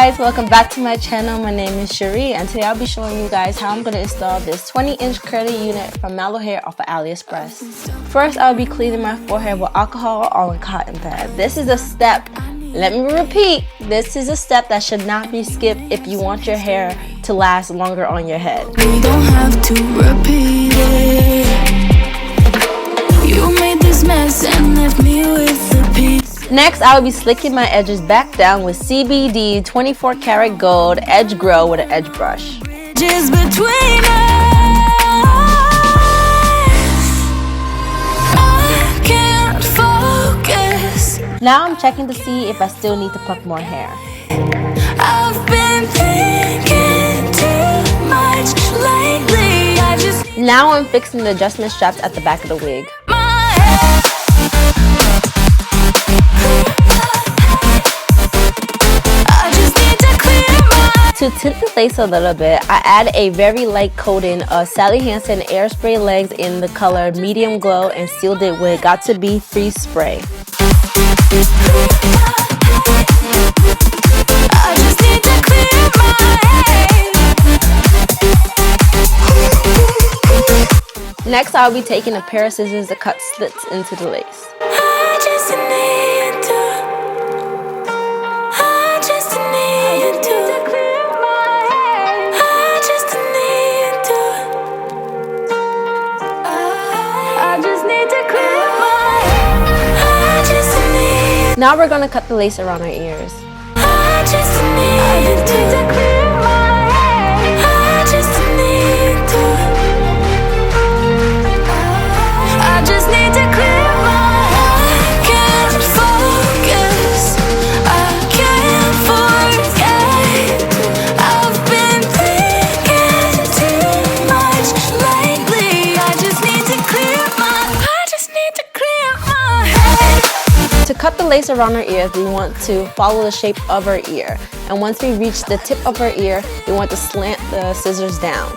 guys, welcome back to my channel. My name is Sharee and today I'll be showing you guys how I'm going to install this 20-inch curly unit from Mellow Hair off of AliExpress. First, I'll be cleaning my forehead with alcohol on a cotton pad. This is a step, let me repeat, this is a step that should not be skipped if you want your hair to last longer on your head. We don't have to repeat it. You made this mess and left me with the piece. Next, I will be slicking my edges back down with CBD 24 karat gold EdgeGro with an edge brush. Just between us, I can't focus. Now I'm checking to see if I still need to pluck more hair. I've been thinking too much lately. Now I'm fixing the adjustment straps at the back of the wig. To tint the lace a little bit, I add a very light coating of SallyHansen air spray legs in the color medium glow and sealed it with Got To Be freeze spray. Next, I'll be taking a pair of scissors to cut slits into the lace. Now we're going to cut the lace around our ears. To cut the lace around our ears, we want to follow the shape of our ear. And once we reach the tip of our ear, we want to slant the scissors down.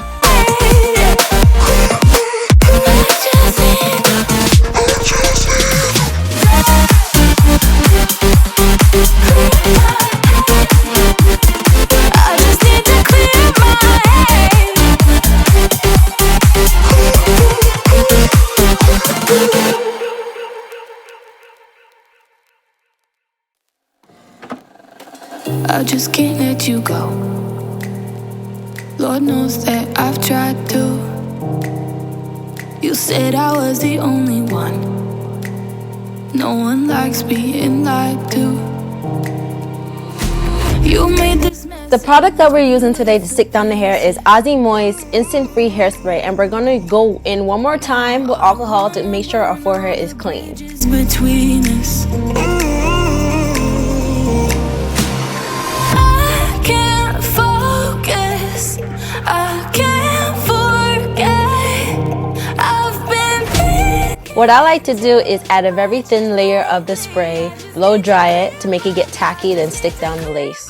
I just can't let you go. Lord knows that I've tried to. You said I was the only one. No one likes being lied to. You made this mess. The product that we're using today to stick down the hair is Aussie Moist Instant Free Hairspray, and we're going to go in one more time with alcohol to make sure our forehead is clean. Just between us. What I like to do is add a very thin layer of the spray, blow dry it to make it get tacky, then stick down the lace.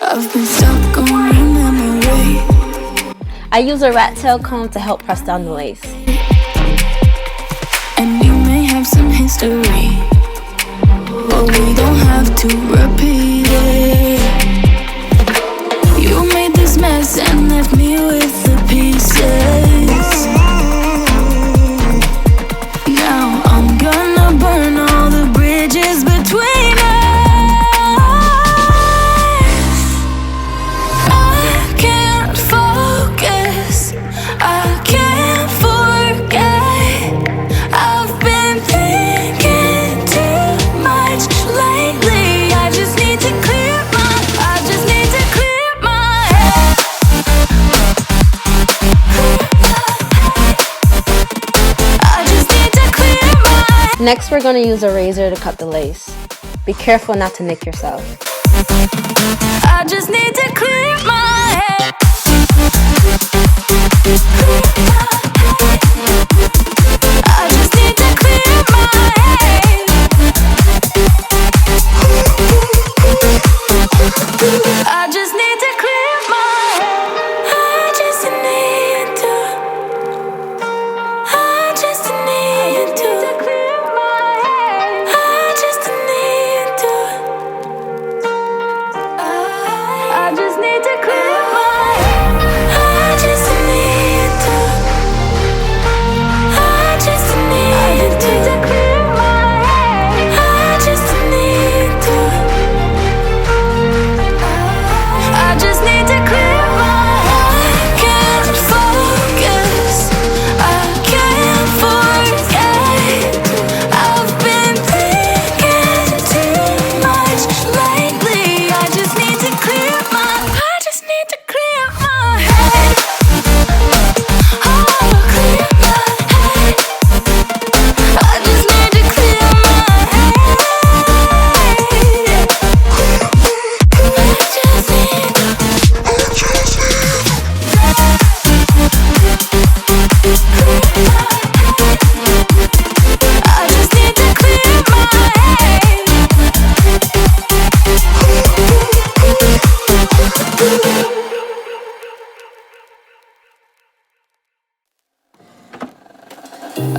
I've been stuck on your memory. I use a Rattail Comb to help press down the lace. And we may have some history, but we don't have to repeat it. You made this mess and left me with the pieces. Now I'm gonna burn all the bridges between us. I can't focus, I can't forget. I've been thinking too much lately. I just need to clear my head. I just need to clear my head. Next, we're going to use a razor to cut the lace. Be careful not to nick yourself. I just need to clear my head. I just need to clear my head. I just need to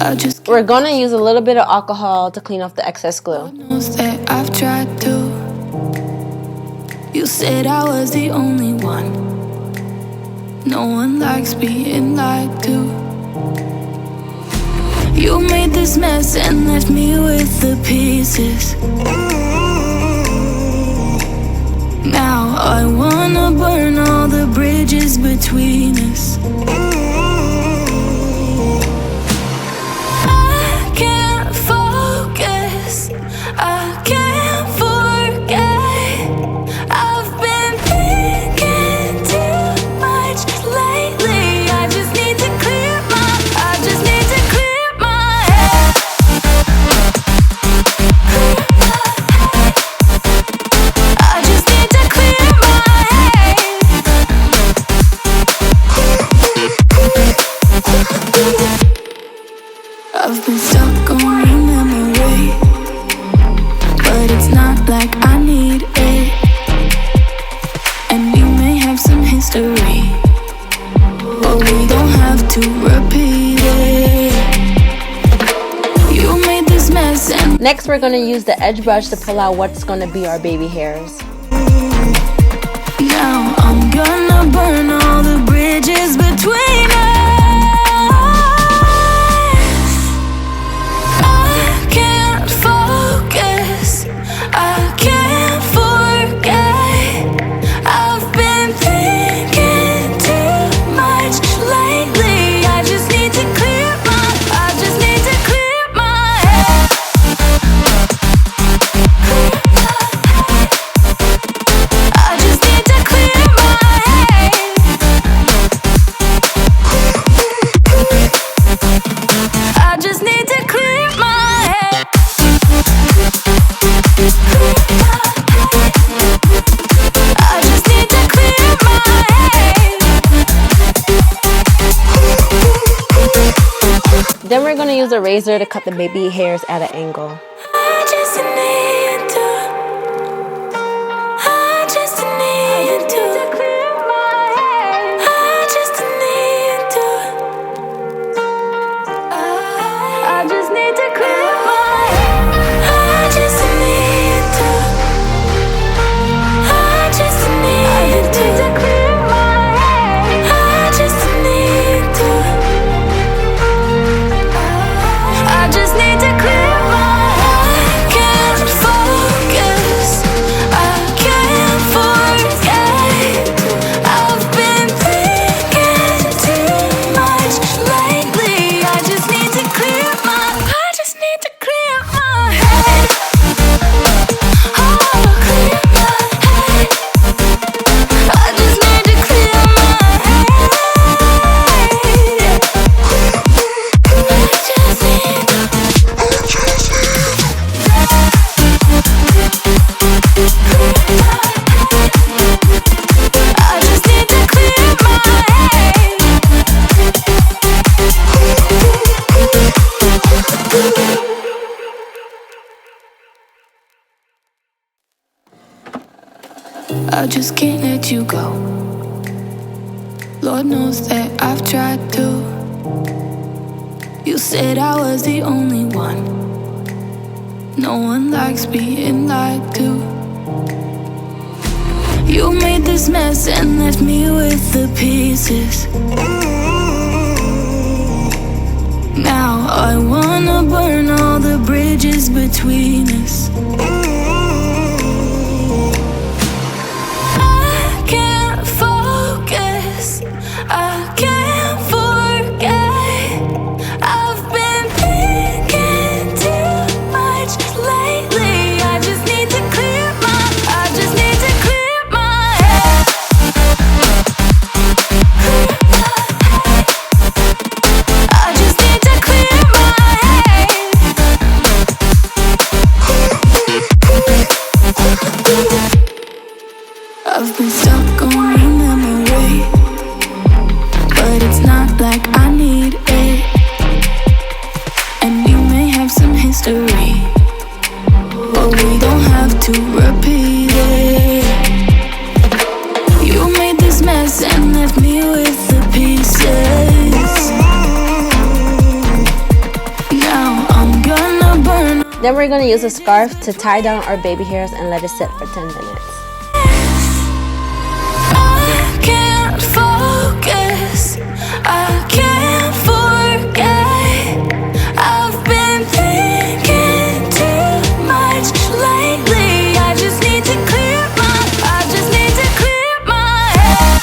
We're gonna use a little bit of alcohol to clean off the excess glue. Knows that I've tried to. You said I was the only one. No one likes being lied to. You made this mess and left me with the pieces. Now I wanna burn all the bridges between us. I can't focus, I can't forget. I've been thinking too much lately. I just need to clear my head. I just need to clear my head. I've been stuck on your memory, but it's not like I need it. And we may have some history, but we don't have to repeat it. You made this mess and Next, we're gonna use the EdgeBrush to pull out what's gonna be our baby hairs. now I'm gonna burn all the bridges between us. I can't focus, I can't forget. I've been thinking too much lately. I just need to clear my head. I just need to clear my head. I just need to clear my head. I just need to clear my head. Then we're gonna use a razor to cut the baby hairs at an angle. I just need to clear my head. I just need to clear my head. I just need to clear my head. I just need to clear my head. Can't focus, I can't forget. I've been thinking too much lately. I just need to clear my head. Oh, clear my head. I just need to clear my head. I just need to clear my head. I just can't let you go. Lord knows that I've tried to. You said I was the only one. No one likes being lied to. You made this mess and left me with the pieces. Now I wanna burn all the bridges between us. I can't focus, I can't forget. I've been thinking too much lately. I just need to clear my head. I just need to clear my head. I've been stuck on your memory, but it's not like I need it. And we may have some history, but we don't have to repeat it. You made this mess and left me with the pieces. Then we're going to use a scarf to tie down our baby hairs and let it sit for 10 minutes. I can't focus, I can't forget. I've been thinking too much lately. I just need to clear my head. I just need to clear my head.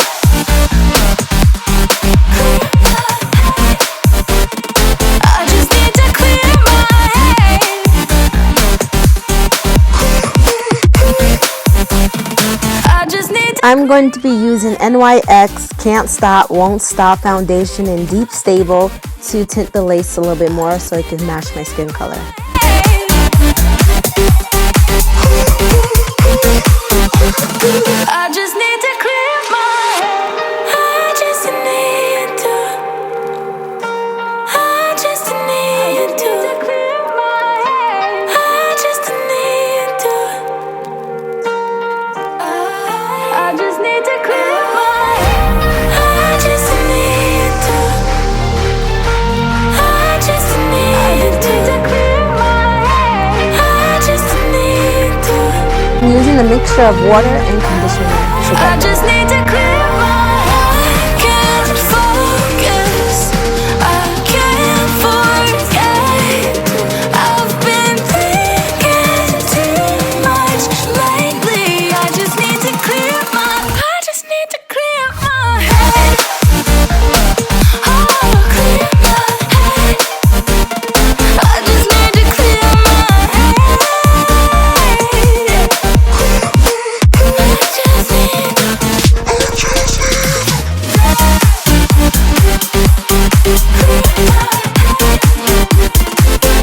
I just need to. I'm going to be using NYX Can't Stop, Won't Stop foundation in Deep Stable to tint the lace a little bit more so it can match my skin color. I just need to clear my head. I just need to. I just need to clear my head. I just need to. I just need to clear my head. I just need to. I just need to clear my head. I just need to. I'm using a mixture of water and conditioner to I get just need to clear my head. Can't focus, I can't forget. I've been thinking too much lately. I just need to clear my head. Oh, clear my head. I just need to clear my head.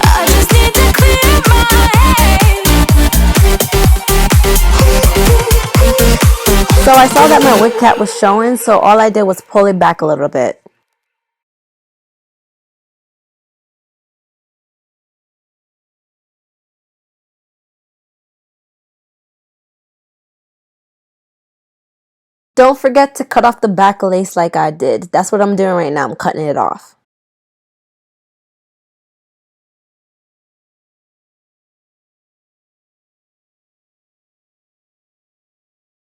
I just need to clear my head. So I saw that my wig cap was showing, so all I did was pull it back a little bit. Don't forget to cut off the back lace like I did. That's what I'm doing right now. I'm cutting it off.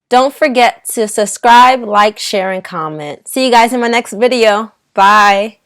Don't forget to subscribe, like, share, and comment. See you guys in my next video. Bye.